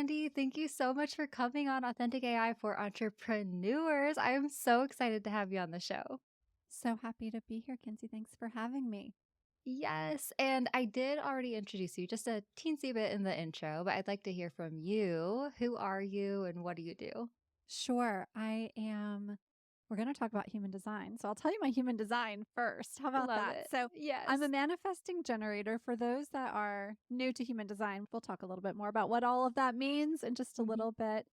Andi. Thank you so much for coming on Authentic AI for Entrepreneurs. I am so excited to have you on the show. So happy to be here, Kinsey. Thanks for having me. Yes, and I did already introduce you just a teensy bit in the intro, but I'd like to hear from you. Who are you and what do you do? Sure, we're going to talk about human design. So I'll tell you my human design first. How about Love that? it. So Yes. I'm a manifesting generator. For those that are new to human design, we'll talk a little bit more about what all of that means in just a Mhm. little bit.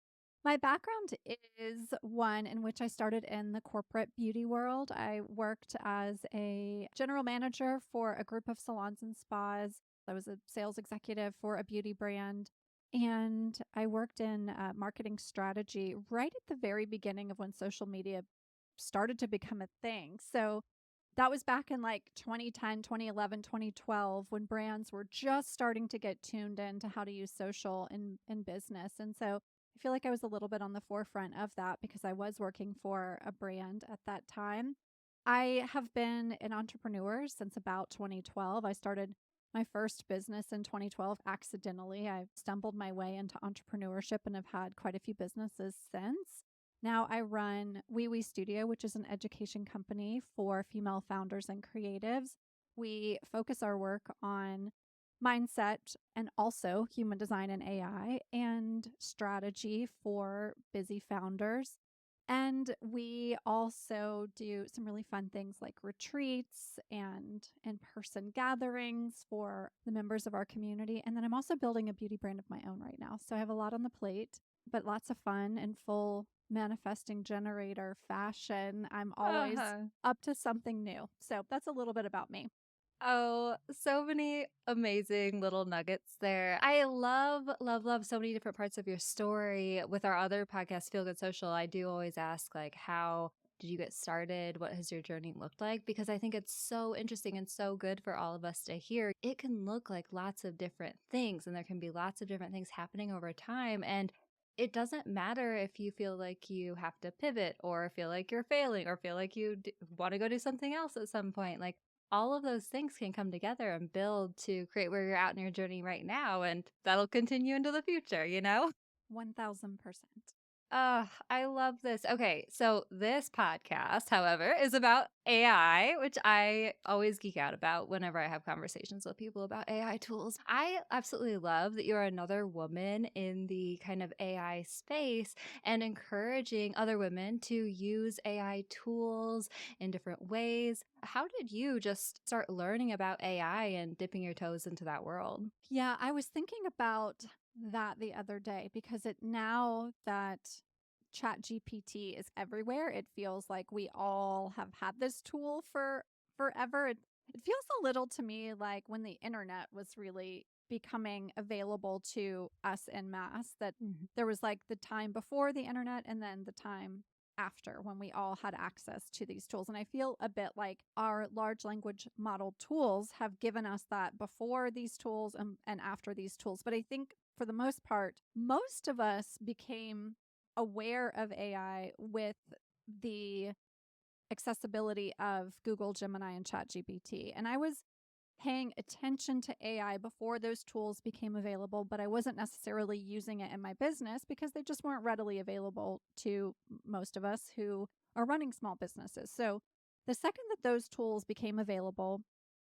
My background is one in which I started in the corporate beauty world. I worked as a general manager for a group of salons and spas. I was a sales executive for a beauty brand. And I worked in marketing strategy right at the very beginning of when social media started to become a thing. So that was back in like 2010, 2011, 2012, when brands were just starting to get tuned into how to use social in business. And so I feel like I was a little bit on the forefront of that because I was working for a brand at that time. I have been an entrepreneur since about 2012. I started my first business in 2012 accidentally. I stumbled my way into entrepreneurship and have had quite a few businesses since. Now I run Wee Wee Studio, which is an education company for female founders and creatives. We focus our work on mindset and also human design and AI and strategy for busy founders. And we also do some really fun things like retreats and in person gatherings for the members of our community. And then I'm also building a beauty brand of my own right now. So I have a lot on the plate, but lots of fun and full manifesting generator fashion. I'm always Uh-huh. up to something new. So that's a little bit about me. Oh, so many amazing little nuggets there. I love so many different parts of your story. With our other podcast, Feel Good Social, I do always ask, like, how did you get started? What has your journey looked like? Because I think it's so interesting and so good for all of us to hear. It can look like lots of different things, and there can be lots of different things happening over time. And it doesn't matter if you feel like you have to pivot or feel like you're failing or feel like you want to go do something else at some point. Like, all of those things can come together and build to create where you're at in your journey right now. And that'll continue into the future, you know? 1000%. I love this. Okay, so this podcast, however, is about AI, which I always geek out about whenever I have conversations with people about AI tools. I absolutely love that you're another woman in the kind of AI space and encouraging other women to use AI tools in different ways. How did you just start learning about AI and dipping your toes into that world? Yeah, I was thinking about that the other day because now that Chat GPT is everywhere, it feels like we all have had this tool for forever. It feels a little to me like when the internet was really becoming available to us en masse, that Mhm. there was like the time before the internet and then the time after when we all had access to these tools. And I feel a bit like our large language model tools have given us that before these tools and after these tools. But I think for the most part, most of us became aware of AI with the accessibility of Google, Gemini, and ChatGPT. And I was paying attention to AI before those tools became available, but I wasn't necessarily using it in my business because they just weren't readily available to most of us who are running small businesses. So the second that those tools became available,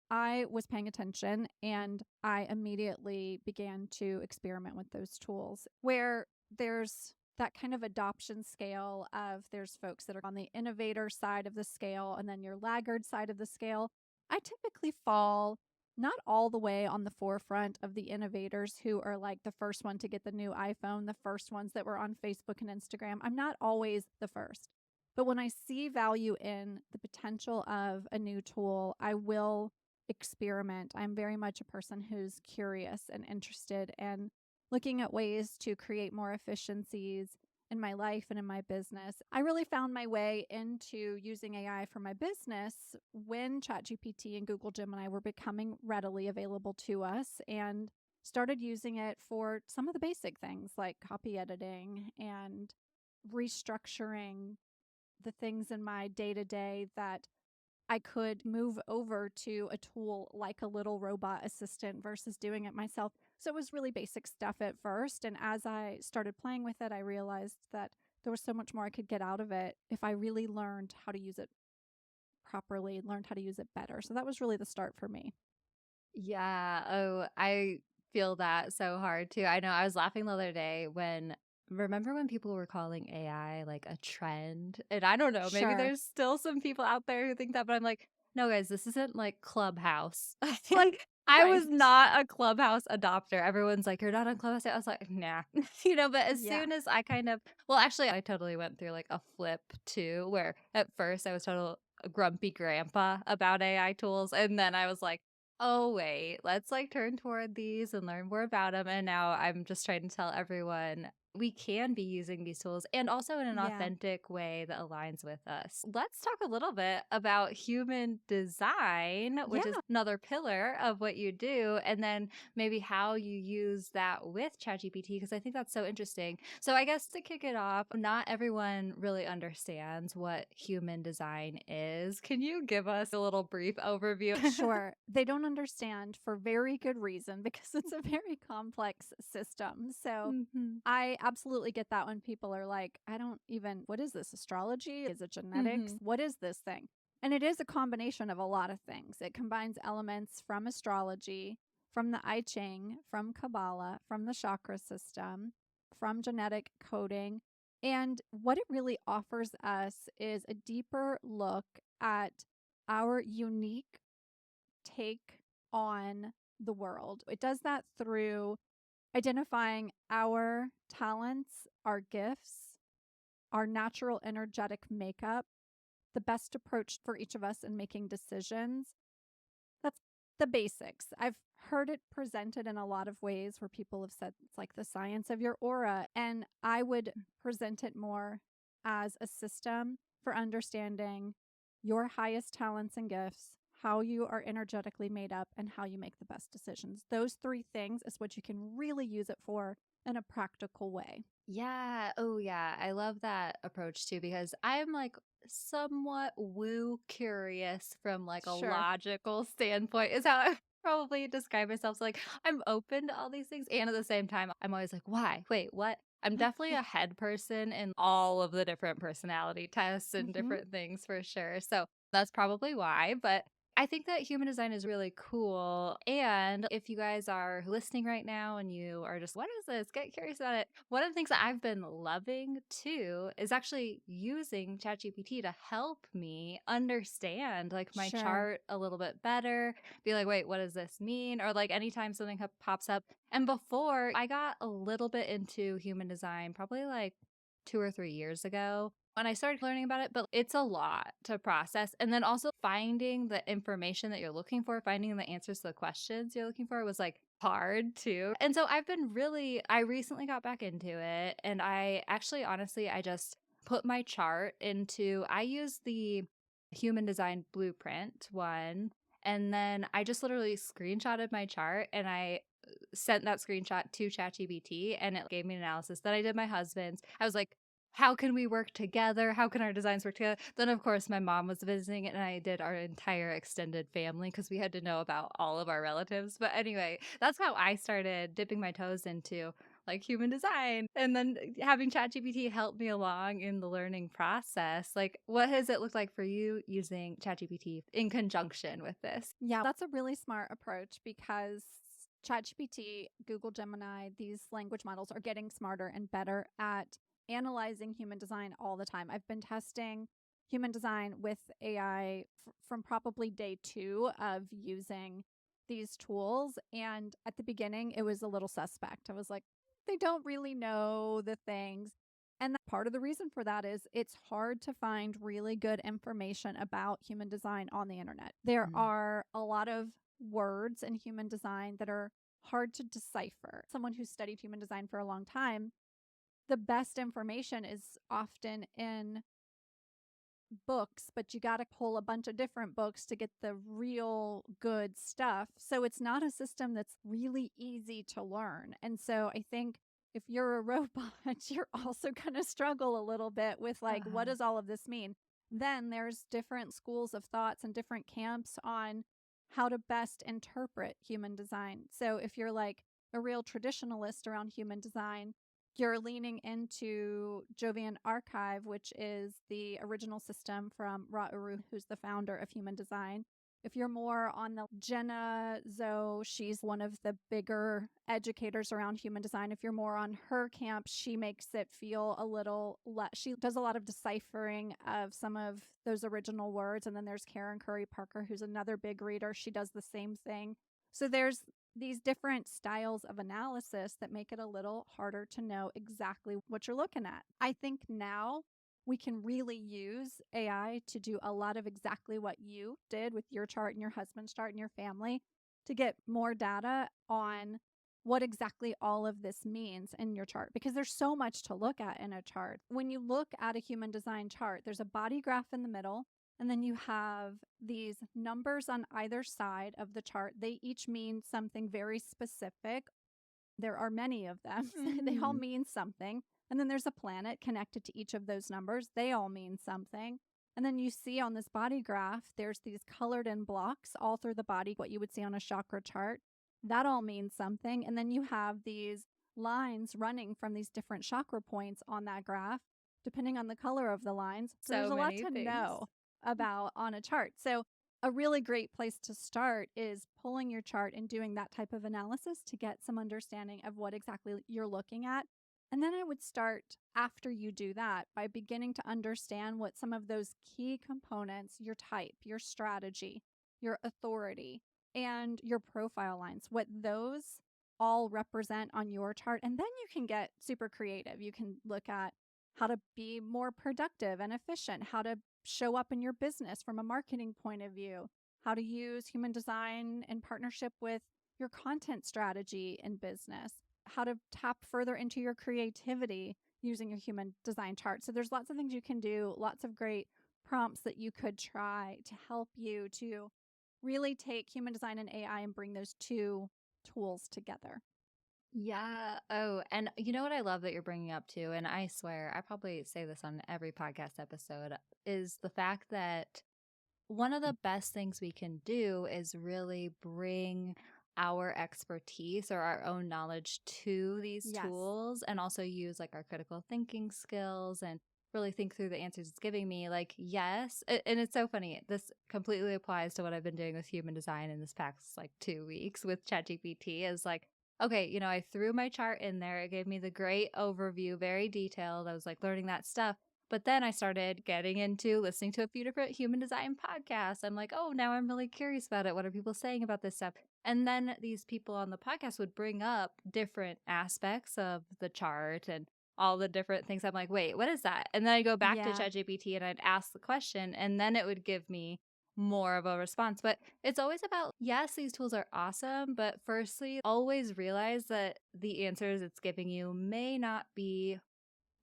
I was paying attention and I immediately began to experiment with those tools where there's that kind of adoption scale of there's folks that are on the innovator side of the scale and then your laggard side of the scale. I typically fall not all the way on the forefront of the innovators who are like the first one to get the new iPhone, the first ones that were on Facebook and Instagram. I'm not always the first. But when I see value in the potential of a new tool, I will experiment. I'm very much a person who's curious and interested and looking at ways to create more efficiencies in my life and in my business. I really found my way into using AI for my business when ChatGPT and Google Gemini were becoming readily available to us and started using it for some of the basic things like copy editing and restructuring the things in my day to day that I could move over to a tool like a little robot assistant versus doing it myself. So it was really basic stuff at first. And as I started playing with it, I realized that there was so much more I could get out of it if I really learned how to use it properly, learned how to use it better. So that was really the start for me. Yeah. Oh, I feel that so hard too. I know I was laughing the other day when remember when people were calling AI like a trend? And I don't know, maybe Sure. there's still some people out there who think that, but I'm like, no, guys, this isn't like Clubhouse. Like, I was Right. not a Clubhouse adopter. Everyone's like, you're not on Clubhouse yet? I was like, nah. But as Yeah. soon as I kind of, well, actually, I totally went through like a flip too, where at first I was total grumpy grandpa about AI tools. And then I was like, oh, wait, let's like turn toward these and learn more about them. And now I'm just trying to tell everyone we can be using these tools and also in an Yeah. authentic way that aligns with us. Let's talk a little bit about human design, Yeah. which is another pillar of what you do, and then maybe how you use that with ChatGPT, because I think that's so interesting. So, I guess to kick it off, not everyone really understands what human design is. Can you give us a little brief overview? Sure. They don't understand for very good reason because it's a very complex system. So Mhm. I absolutely get that when people are like, I don't even, what is this? Astrology? Is it genetics? Mhm. What is this thing? And it is a combination of a lot of things. It combines elements from astrology, from the I Ching, from Kabbalah, from the chakra system, from genetic coding. And what it really offers us is a deeper look at our unique take on the world. It does that through identifying our talents, our gifts, our natural energetic makeup, the best approach for each of us in making decisions. That's the basics. I've heard it presented in a lot of ways where people have said it's like the science of your aura. And I would present it more as a system for understanding your highest talents and gifts, how you are energetically made up, and how you make the best decisions. Those three things is what you can really use it for in a practical way. Yeah. Oh, yeah. I love that approach too because I'm like somewhat woo curious from like a Sure. logical standpoint, is how I probably describe myself. So, like, I'm open to all these things. And at the same time, I'm always like, why? Wait, what? I'm definitely a head person in all of the different personality tests and Hmm. different things for sure. So that's probably why. But I think that human design is really cool. And if you guys are listening right now and you are just, what is this? Get curious about it. One of the things that I've been loving too is actually using ChatGPT to help me understand like my Sure. chart a little bit better. Be like, wait, what does this mean? Or like anytime something pops up. And before I got a little bit into human design, probably like 2 or 3 years ago when I started learning about it, but it's a lot to process. And then also finding the information that you're looking for, finding the answers to the questions you're looking for was like hard too. And so I recently got back into it. And I actually, honestly, I just put my chart into, I use the human design blueprint one. And then I just literally screenshotted my chart and I sent that screenshot to ChatGPT and it gave me an analysis. Then I did my husband's. I was like, how can we work together? How can our designs work together? Then, of course, my mom was visiting and I did our entire extended family because we had to know about all of our relatives. But anyway, that's how I started dipping my toes into like human design. And then having ChatGPT help me along in the learning process. Like, what has it looked like for you using ChatGPT in conjunction with this? Yeah, that's a really smart approach because ChatGPT, Google Gemini, these language models are getting smarter and better at analyzing human design all the time. I've been testing human design with AI from probably day two of using these tools. And at the beginning, it was a little suspect. I was like, they don't really know the things. And part of the reason for that is it's hard to find really good information about human design on the internet. There Mm. are a lot of words in human design that are hard to decipher. Someone who's studied human design for a long time, the best information is often in books, but you got to pull a bunch of different books to get the real good stuff. So it's not a system that's really easy to learn. And so I think if you're a robot, you're also going to struggle a little bit with like, what Uh-huh. does all of this mean? Then there's different schools of thoughts and different camps on how to best interpret human design. So if you're like a real traditionalist around human design, you're leaning into Jovian Archive, which is the original system from Ra Uru, who's the founder of human design. If you're more on the Jenna Zoe, she's one of the bigger educators around human design. If you're more on her camp, she makes it feel a little less. She does a lot of deciphering of some of those original words. And then there's Karen Curry Parker, who's another big reader. She does the same thing. So there's these different styles of analysis that make it a little harder to know exactly what you're looking at. I think now we can really use AI to do a lot of exactly what you did with your chart and your husband's chart and your family to get more data on what exactly all of this means in your chart, because there's so much to look at in a chart. When you look at a human design chart, there's a body graph in the middle, and then you have these numbers on either side of the chart. They each mean something very specific. There are many of them. They all mean something. And then there's a planet connected to each of those numbers. They all mean something. And then you see on this body graph, there's these colored in blocks all through the body, what you would see on a chakra chart. That all means something. And then you have these lines running from these different chakra points on that graph, depending on the color of the lines. So there's a lot many to things. know about on a chart. So a really great place to start is pulling your chart and doing that type of analysis to get some understanding of what exactly you're looking at. And then I would start after you do that by beginning to understand what some of those key components, your type, your strategy, your authority, and your profile lines, what those all represent on your chart. And then you can get super creative. You can look at how to be more productive and efficient, how to show up in your business from a marketing point of view, how to use human design in partnership with your content strategy in business, how to tap further into your creativity using your human design chart. So there's lots of things you can do, lots of great prompts that you could try to help you to really take human design and AI and bring those two tools together. Yeah. Oh, and you know what I love that you're bringing up too, and I swear I probably say this on every podcast episode, is the fact that one of the best things we can do is really bring our expertise or our own knowledge to these Yes. tools, and also use like our critical thinking skills and really think through the answers it's giving me. Like, yes. And it's so funny. This completely applies to what I've been doing with human design in this past like 2 weeks with ChatGPT, is like, okay, I threw my chart in there. It gave me the great overview, very detailed. I was like learning that stuff. But then I started getting into listening to a few different human design podcasts. I'm like, oh, now I'm really curious about it. What are people saying about this stuff? And then these people on the podcast would bring up different aspects of the chart and all the different things. I'm like, wait, what is that? And then I go back to Yeah. ChatGPT and I'd ask the question, and then it would give me more of a response. But it's always about, yes, these tools are awesome, but firstly, always realize that the answers it's giving you may not be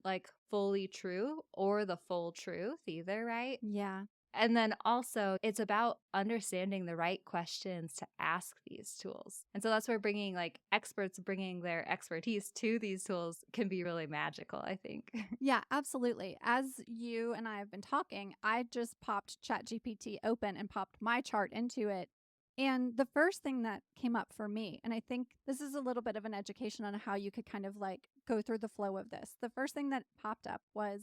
like fully true or the full truth either, right? Yeah. And then also, it's about understanding the right questions to ask these tools. And so that's where bringing like experts, bringing their expertise to these tools can be really magical, I think. Yeah, absolutely. As you and I have been talking, I just popped ChatGPT open and popped my chart into it. And the first thing that came up for me, and I think this is a little bit of an education on how you could kind of like go through the flow of this. The first thing that popped up was,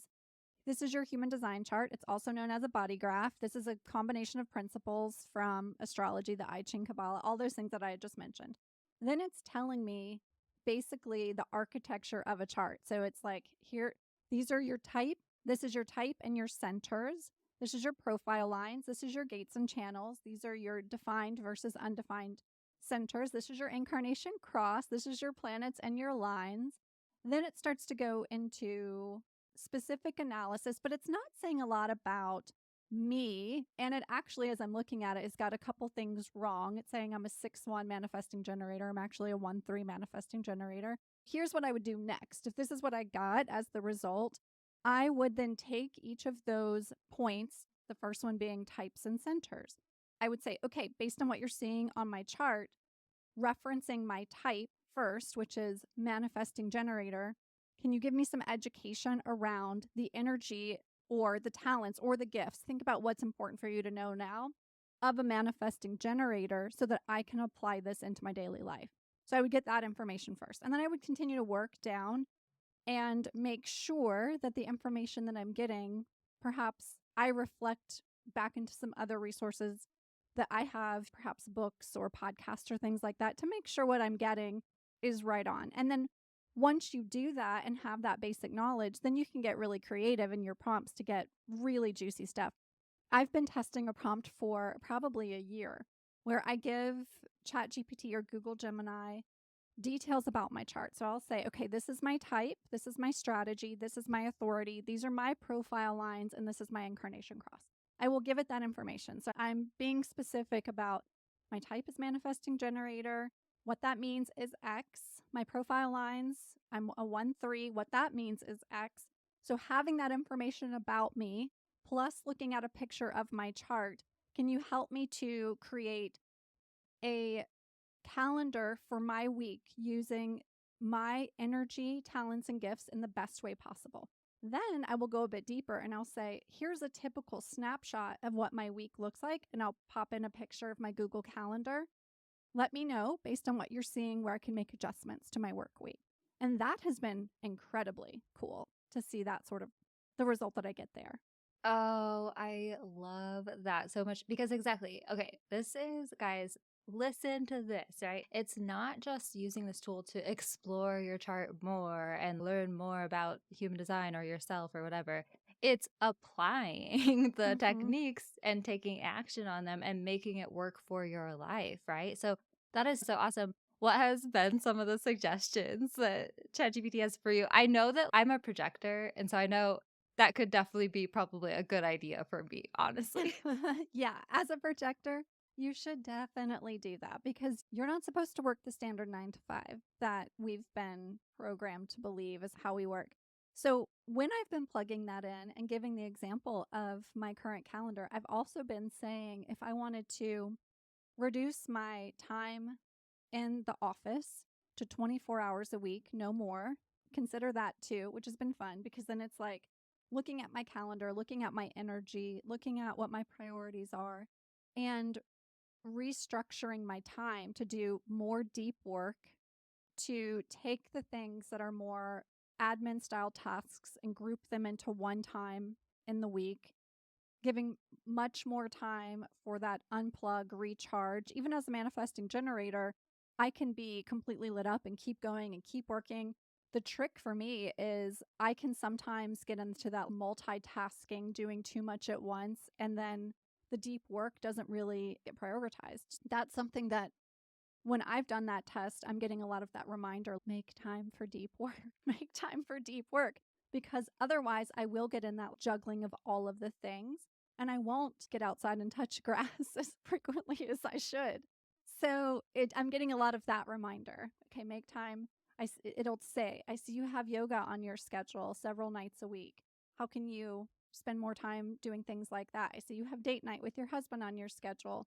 this is your human design chart. It's also known as a body graph. This is a combination of principles from astrology, the I Ching, Kabbalah, all those things that I had just mentioned. Then it's telling me basically the architecture of a chart. So it's like, here, these are your type. This is your type and your centers. This is your profile lines. This is your gates and channels. These are your defined versus undefined centers. This is your incarnation cross. This is your planets and your lines. Then it starts to go into specific analysis, but it's not saying a lot about me. And it actually, as I'm looking at it, has got a couple things wrong. It's saying I'm a 6-1 manifesting generator. I'm actually a 1-3 manifesting generator. Here's what I would do next. If this is what I got as the result, I would then take each of those points, the first one being types and centers. I would say, okay, based on what you're seeing on my chart, referencing my type first, which is manifesting generator, can you give me some education around the energy or the talents or the gifts. Think about what's important for you to know now of a manifesting generator so that I can apply this into my daily life. So I would get that information first. And then I would continue to work down and make sure that the information that I'm getting, perhaps I reflect back into some other resources that I have, perhaps books or podcasts or things like that, to make sure what I'm getting is right on. And then once you do that and have that basic knowledge, then you can get really creative in your prompts to get really juicy stuff. I've been testing a prompt for probably a year where I give ChatGPT or Google Gemini details about my chart. So I'll say, okay, this is my type, this is my strategy, this is my authority, these are my profile lines, and this is my incarnation cross. I will give it that information. So I'm being specific about my type is manifesting generator. What that means is X. My profile lines, I'm a 1-3. What that means is X. So having that information about me, plus looking at a picture of my chart, can you help me to create a calendar for my week using my energy, talents, and gifts in the best way possible? Then I will go a bit deeper and I'll say, here's a typical snapshot of what my week looks like. And I'll pop in a picture of my Google Calendar. Let me know based on what you're seeing where I can make adjustments to my work week. And that has been incredibly cool to see that sort of the result that I get there. Oh, I love that so much because exactly. Okay, this is, guys, listen to this, right? It's not just using this tool to explore your chart more and learn more about human design or yourself or whatever. It's applying the Mm-hmm. techniques and taking action on them and making it work for your life, right? So that is so awesome. What has been some of the suggestions that ChatGPT has for you? I know that I'm a projector, and so I know that could definitely be probably a good idea for me, honestly. Yeah, as a projector, you should definitely do that because you're not supposed to work the standard 9 to 5 that we've been programmed to believe is how we work. So, when I've been plugging that in and giving the example of my current calendar, I've also been saying if I wanted to reduce my time in the office to 24 hours a week, no more. Consider that too, which has been fun because then it's like looking at my calendar, looking at my energy, looking at what my priorities are, and restructuring my time to do more deep work, to take the things that are more admin style tasks and group them into one time in the week, giving much more time for that unplug, recharge. Even as a manifesting generator, I can be completely lit up and keep going and keep working. The trick for me is I can sometimes get into that multitasking, doing too much at once, and then the deep work doesn't really get prioritized. That's something that when I've done that test, I'm getting a lot of that reminder, make time for deep work, make time for deep work, because otherwise I will get in that juggling of all of the things and I won't get outside and touch grass as frequently as I should. So I'm getting a lot of that reminder. Okay, make time. It'll say, I see you have yoga on your schedule several nights a week. How can you spend more time doing things like that? I see you have date night with your husband on your schedule.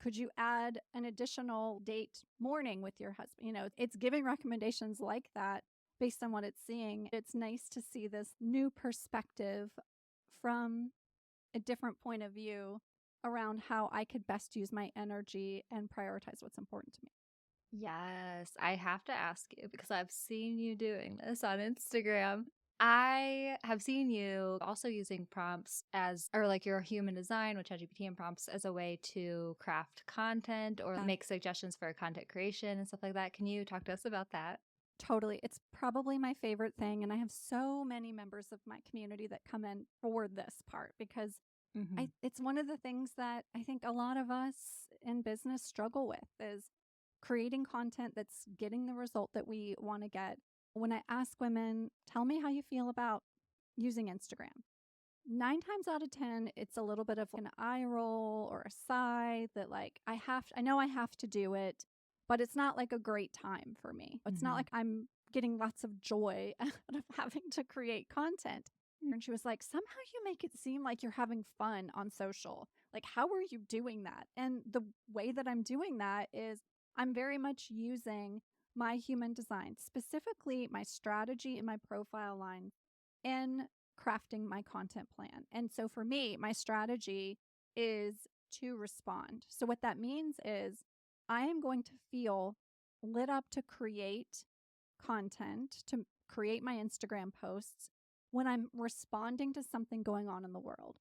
Could you add an additional date morning with your husband? It's giving recommendations like that based on what it's seeing. It's nice to see this new perspective from a different point of view around how I could best use my energy and prioritize what's important to me. Yes, I have to ask you because I've seen you doing this on Instagram. I have seen you also using prompts as, or like your human design with ChatGPT and prompts as a way to craft content or make suggestions for content creation and stuff like that. Can you talk to us about that? Totally. It's probably my favorite thing. And I have so many members of my community that come in for this part because Hmm. it's one of the things that I think a lot of us in business struggle with is creating content that's getting the result that we want to get. When I ask women, tell me how you feel about using Instagram. 9 times out of 10, it's a little bit of an eye roll or a sigh that like I know I have to do it, but it's not like a great time for me. It's not Hmm. like I'm getting lots of joy out of having to create content. And she was like, somehow you make it seem like you're having fun on social. Like, how are you doing that? And the way that I'm doing that is I'm very much using my human design, specifically my strategy and my profile line in crafting my content plan. And so for me, my strategy is to respond. So what that means is I am going to feel lit up to create content, to create my Instagram posts when I'm responding to something going on in the world.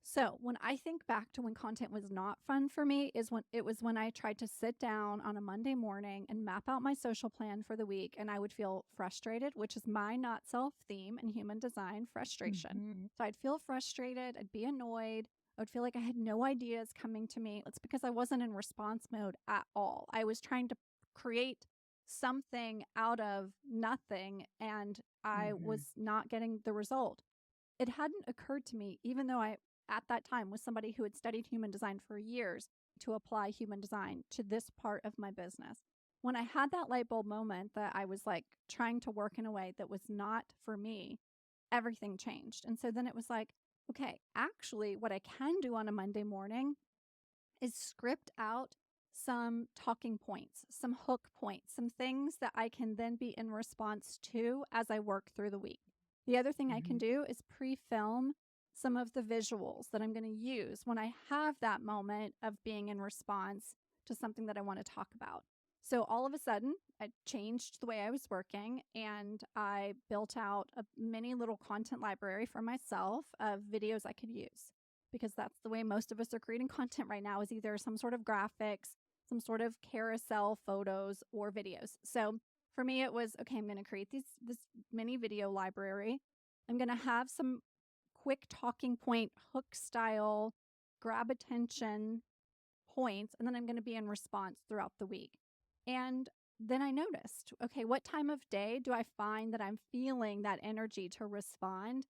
So when I think back to when content was not fun for me is when I tried to sit down on a Monday morning and map out my social plan for the week, and I would feel frustrated, which is my not self theme in human design, frustration. Mhm. So I'd feel frustrated, I'd be annoyed, I would feel like I had no ideas coming to me. It's because I wasn't in response mode at all. I was trying to create something out of nothing, and I Mhm. was not getting the result. It hadn't occurred to me, even though I, at that time, was somebody who had studied human design for years, to apply human design to this part of my business. When I had that light bulb moment that I was like trying to work in a way that was not for me, everything changed. And so then it was like, okay, actually, what I can do on a Monday morning is script out some talking points, some hook points, some things that I can then be in response to as I work through the week. The other thing I can Mhm. do is pre-film some of the visuals that I'm going to use when I have that moment of being in response to something that I want to talk about. So all of a sudden, I changed the way I was working, and I built out a mini little content library for myself of videos I could use, because that's the way most of us are creating content right now, is either some sort of graphics, some sort of carousel photos, or videos. So for me, it was, okay, I'm going to create this mini video library. I'm going to have some quick talking point, hook style, grab attention points, and then I'm going to be in response throughout the week. And then I noticed, okay, what time of day do I find that I'm feeling that energy to respond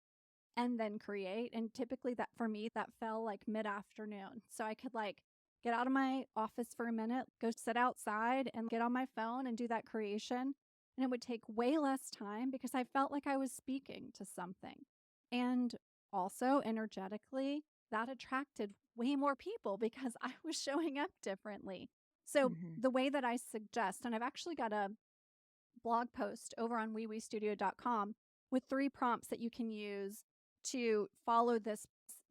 and then create? And typically that, for me, that fell like mid-afternoon. So I could like get out of my office for a minute, go sit outside and get on my phone and do that creation. And it would take way less time because I felt like I was speaking to something. And also energetically, that attracted way more people because I was showing up differently. So Mhm. the way that I suggest, and I've actually got a blog post over on weeweestudio.com with 3 prompts that you can use to follow this.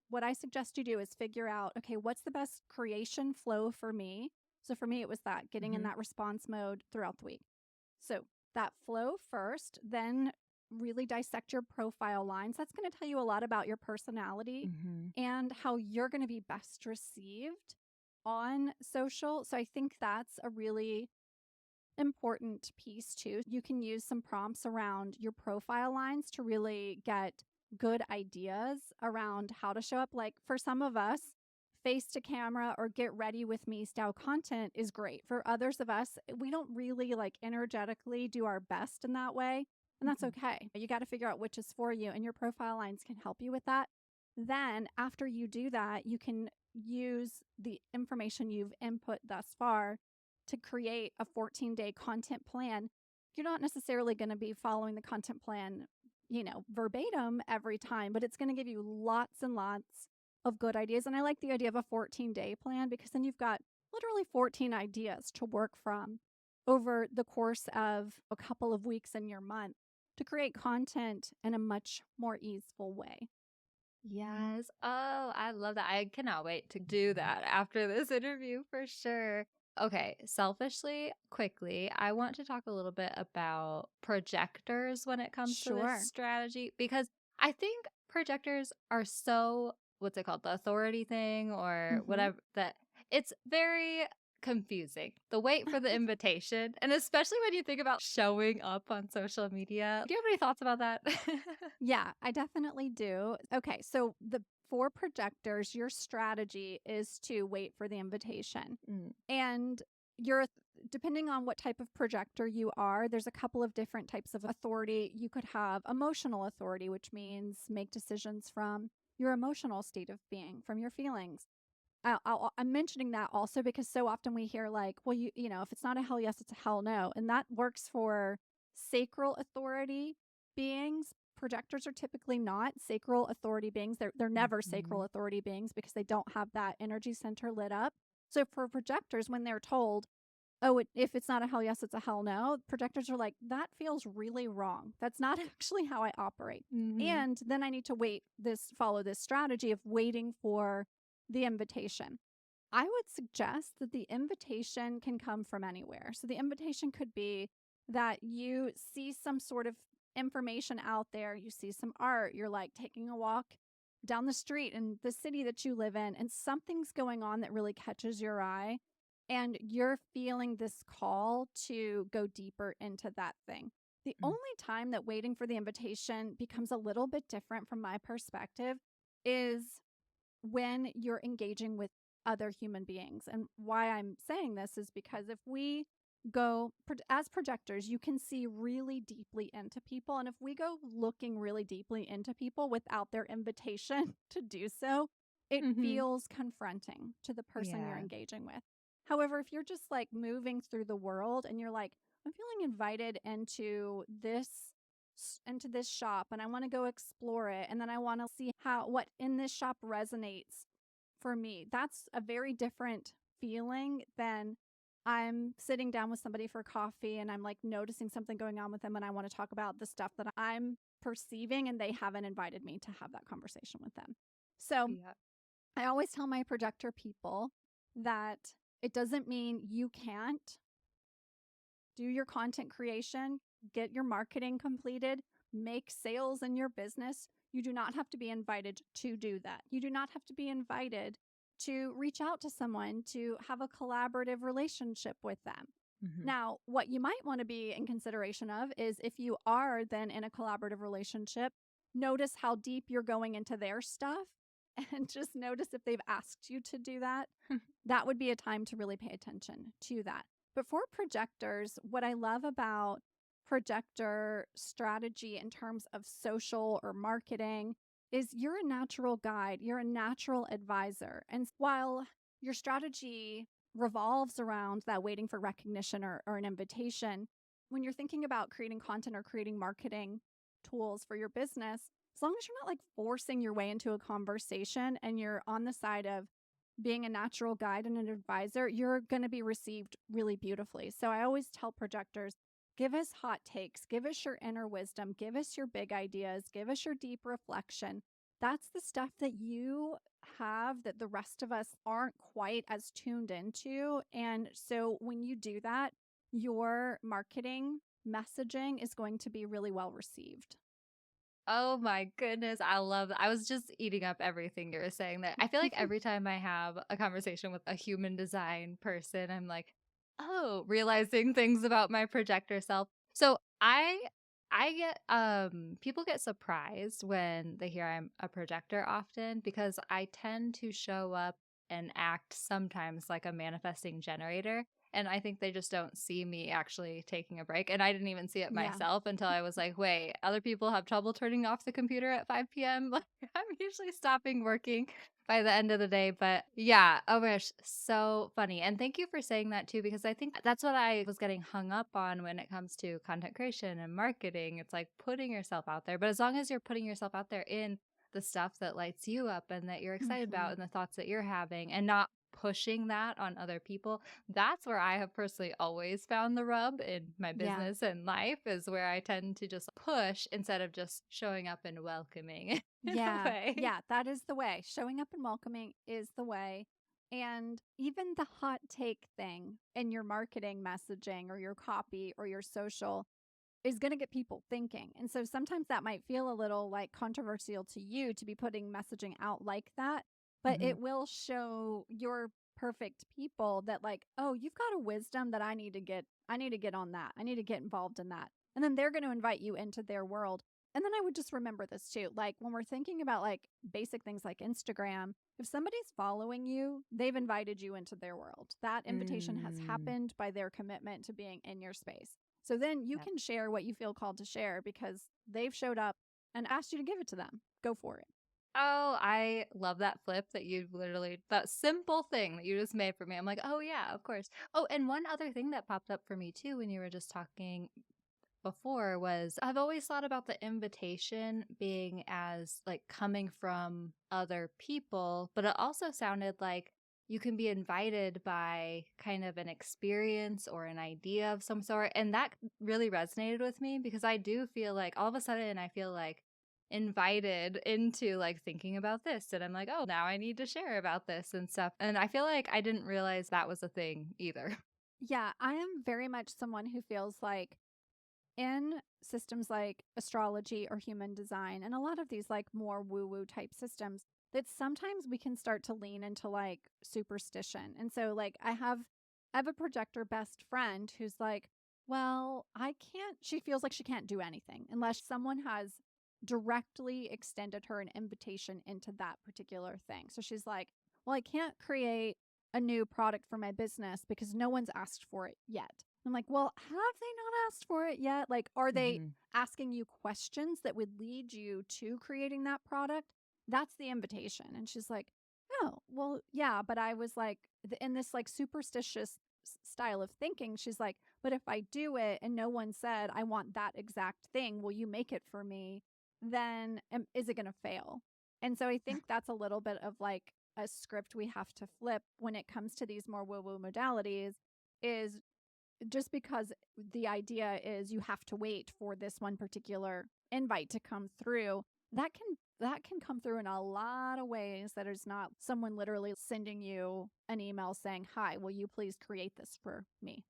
What I suggest you do is figure out, okay, what's the best creation flow for me? So for me, it was that getting in Mhm. that response mode throughout the week. So that flow first, then really dissect your profile lines. That's going to tell you a lot about your personality Mhm. and how you're going to be best received on social. So I think that's a really important piece too. You can use some prompts around your profile lines to really get good ideas around how to show up. Like for some of us, face to camera or get ready with me style content is great. For others of us, we don't really like energetically do our best in that way. And that's Mhm. okay. You got to figure out which is for you, and your profile lines can help you with that. Then, after you do that, you can use the information you've input thus far to create a 14-day content plan. You're not necessarily going to be following the content plan, verbatim every time, but it's going to give you lots and lots of good ideas. And I like the idea of a 14-day plan because then you've got literally 14 ideas to work from over the course of a couple of weeks in your month to create content in a much more easeful way. Yes. Oh, I love that. I cannot wait to do that after this interview for sure. Okay, selfishly, quickly, I want to talk a little bit about projectors when it comes to this Sure. strategy because I think projectors are so, what's it called, the authority thing or Hmm. whatever, that it's very confusing. The wait for the invitation, and especially when you think about showing up on social media. Do you have any thoughts about that? Yeah, I definitely do. Okay, so the for projectors, your strategy is to wait for the invitation. Mm. And you're depending on what type of projector you are, there's a couple of different types of authority. You could have emotional authority, which means make decisions from your emotional state of being, from your feelings. I'm mentioning that also because so often we hear like, well, if it's not a hell yes, it's a hell no. And that works for sacral authority beings. Projectors are typically not sacral authority beings. They're never sacral Mhm. authority beings because they don't have that energy center lit up. So for projectors, when they're told, oh, if it's not a hell yes, it's a hell no, projectors are like, that feels really wrong. That's not actually how I operate. Mhm. And then I need to follow this strategy of waiting for the invitation. I would suggest that the invitation can come from anywhere. So the invitation could be that you see some sort of information out there, you see some art, you're like taking a walk down the street in the city that you live in, and something's going on that really catches your eye, and you're feeling this call to go deeper into that thing. The Mm. only time that waiting for the invitation becomes a little bit different from my perspective is when you're engaging with other human beings. And why I'm saying this is because if we go as projectors, you can see really deeply into people. And if we go looking really deeply into people without their invitation to do so, it Mhm. feels confronting to the person you're Yeah. engaging with. However, if you're just like moving through the world and you're like, I'm feeling invited into this shop and I want to go explore it and then I want to see how what in this shop resonates for me. That's a very different feeling than I'm sitting down with somebody for coffee and I'm like noticing something going on with them and I want to talk about the stuff that I'm perceiving and they haven't invited me to have that conversation with them. So, Yeah. I always tell my projector people that it doesn't mean you can't do your content creation, get your marketing completed, make sales in your business. You do not have to be invited to do that. You do not have to be invited to reach out to someone to have a collaborative relationship with them. Mhm. Now, what you might want to be in consideration of is if you are then in a collaborative relationship, notice how deep you're going into their stuff and just notice if they've asked you to do that. That would be a time to really pay attention to that. But for projectors, what I love about projector strategy in terms of social or marketing is you're a natural guide, you're a natural advisor. And while your strategy revolves around that waiting for recognition or an invitation, when you're thinking about creating content or creating marketing tools for your business, as long as you're not like forcing your way into a conversation and you're on the side of being a natural guide and an advisor, you're going to be received really beautifully. So I always tell projectors, give us hot takes, give us your inner wisdom, give us your big ideas, give us your deep reflection. That's the stuff that you have that the rest of us aren't quite as tuned into. And so when you do that, your marketing messaging is going to be really well received. Oh my goodness, I love that. I was just eating up everything you were saying there. I feel like every time I have a conversation with a human design person, I'm like, oh, realizing things about my projector self. So I get people get surprised when they hear I'm a projector often because I tend to show up and act sometimes like a manifesting generator. And I think they just don't see me actually taking a break. And I didn't even see it Yeah. myself until I was like, wait, other people have trouble turning off the computer at 5 p.m. Like, I'm usually stopping working by the end of the day. But yeah, oh my gosh, so funny. And thank you for saying that too, because I think that's what I was getting hung up on when it comes to content creation and marketing. It's like putting yourself out there. But as long as you're putting yourself out there in the stuff that lights you up and that you're excited about Mhm. and the thoughts that you're having and not pushing that on other people, that's where I have personally always found the rub in my Yeah. business and life, is where I tend to just push instead of just showing up and welcoming in a Yeah. way. Yeah. That is the way. Showing up and welcoming is the way. And even the hot take thing in your marketing messaging or your copy or your social is going to get people thinking. And so sometimes that might feel a little like controversial to you to be putting messaging out like that, but Mhm. it will show your perfect people that like, oh, you've got a wisdom that I need to get on that. I need to get involved in that. And then they're going to invite you into their world. And then I would just remember this too. Like when we're thinking about like basic things like Instagram, if somebody's following you, they've invited you into their world. That invitation has Mm. happened by their commitment to being in your space. So then you Yep. can share what you feel called to share because they've showed up and asked you to give it to them. Go for it. Oh, I love that flip that you literally, that simple thing that you just made for me. I'm like, oh, yeah, of course. Oh, and one other thing that popped up for me too when you were just talking before was I've always thought about the invitation being as like coming from other people, but it also sounded like you can be invited by kind of an experience or an idea of some sort. And that really resonated with me because I do feel like all of a sudden I feel like invited into like thinking about this. And I'm like, oh, now I need to share about this and stuff. And I feel like I didn't realize that was a thing either. Yeah, I am very much someone who feels like in systems like astrology or human design and a lot of these like more woo woo type systems that sometimes we can start to lean into like superstition. And so like I have a projector best friend who's like, well, I can't, she feels like she can't do anything unless someone has directly extended her an invitation into that particular thing. So she's like, well, I can't create a new product for my business because no one's asked for it yet. I'm like, well, have they not asked for it yet? Like, are they Hmm. asking you questions that would lead you to creating that product? That's the invitation. And she's like, oh, well, yeah. But I was like, in this like superstitious style of thinking, she's like, but if I do it and no one said, I want that exact thing, will you make it for me? Then is it going to fail? And so I think that's a little bit of like a script we have to flip when it comes to these more woo woo modalities is just because the idea is you have to wait for this one particular invite to come through, that can come through in a lot of ways that is not someone literally sending you an email saying, hi, will you please create this for me,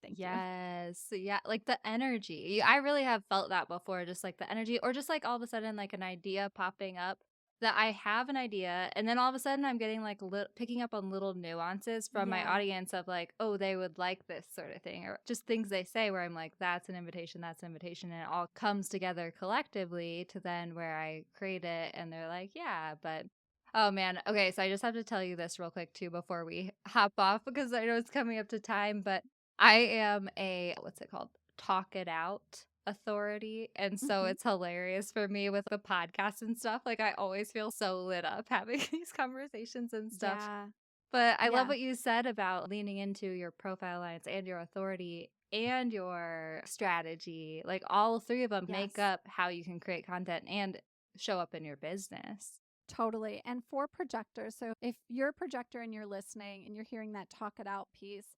thank you. Yes. Yeah. Like the energy. I really have felt that before. Just like the energy, or just like all of a sudden, like an idea popping up that I have an idea. And then all of a sudden, I'm getting like picking up on little nuances from my Yeah, audience of like, oh, they would like this sort of thing, or just things they say where I'm like, that's an invitation. That's an invitation. And it all comes together collectively to then where I create it. And they're like, yeah, but. Oh man. Okay. So I just have to tell you this real quick too before we hop off because I know it's coming up to time. But I am a what's it called? Talk it out authority. And so hmm, it's hilarious for me with the podcast and stuff. Like I always feel so lit up having these conversations and stuff. yeah, But I love yeah, what you said about leaning into your profile lines and your authority and your strategy. Like all three of them make yes. up how you can create content and show up in your business. Totally. And for projectors, so if you're a projector and you're listening and you're hearing that talk it out piece,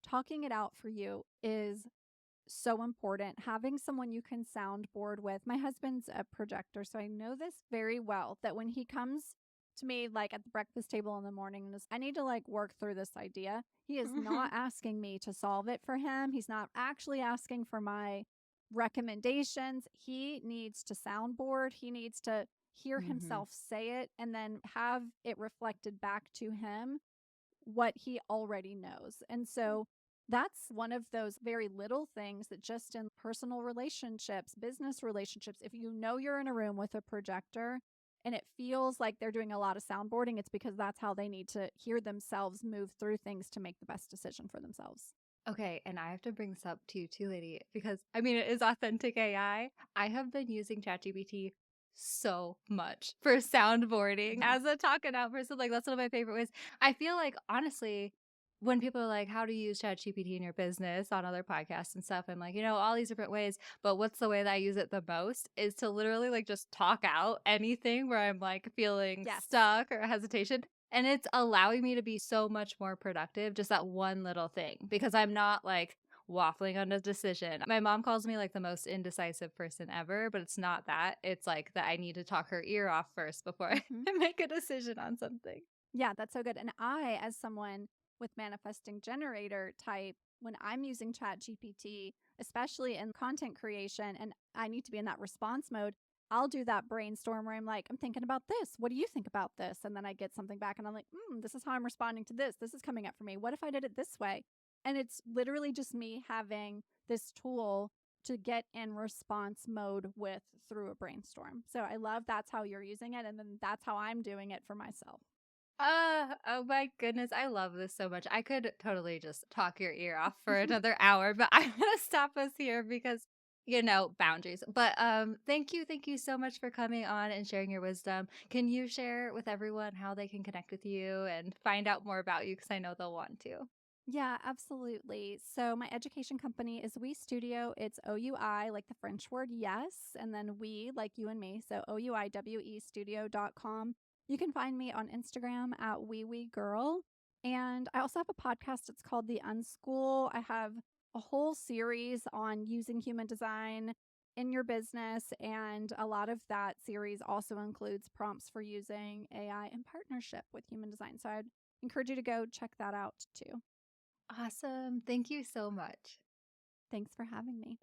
talking it out for you is so important. Having someone you can soundboard with. My husband's a projector, so I know this very well that when he comes to me like at the breakfast table in the morning and I need to like work through this idea, he is not asking me to solve it for him. He's not actually asking for my recommendations. He needs to soundboard. He needs to hear Hmm. himself say it and then have it reflected back to him what he already knows. And so that's one of those very little things that just in personal relationships, business relationships, if you know you're in a room with a projector and it feels like they're doing a lot of soundboarding, it's because that's how they need to hear themselves move through things to make the best decision for themselves. Okay, and I have to bring this up to you too, lady, because I mean, it is authentic AI. I have been using ChatGPT so much for soundboarding Mhm. as a talk it out person. Like, that's one of my favorite ways. I feel like, honestly, when people are like, how do you use ChatGPT in your business on other podcasts and stuff? I'm like, all these different ways. But what's the way that I use it the most is to literally like just talk out anything where I'm like feeling Yes. stuck or hesitation. And it's allowing me to be so much more productive, just that one little thing, because I'm not like waffling on a decision. My mom calls me like the most indecisive person ever, but it's not that. It's like that I need to talk her ear off first before I Hmm. make a decision on something. Yeah, that's so good. And I, as someone with manifesting generator type, when I'm using Chat GPT, especially in content creation, and I need to be in that response mode, I'll do that brainstorm where I'm like, I'm thinking about this. What do you think about this? And then I get something back and I'm like, this is how I'm responding to this. This is coming up for me. What if I did it this way? And it's literally just me having this tool to get in response mode with through a brainstorm. So I love that's how you're using it. And then that's how I'm doing it for myself. Oh my goodness. I love this so much. I could totally just talk your ear off for another hour, but I'm going to stop us here because, boundaries. But thank you so much for coming on and sharing your wisdom. Can you share with everyone how they can connect with you and find out more about you? Because I know they'll want to. Yeah, absolutely. So my education company is We Studio. It's OUI, like the French word yes, and then we, like you and me. So OUIWE studio.com. You can find me on Instagram at wee girl. And I also have a podcast. It's called The Unschool. I have a whole series on using human design in your business. And a lot of that series also includes prompts for using AI in partnership with human design. So I'd encourage you to go check that out too. Awesome. Thank you so much. Thanks for having me.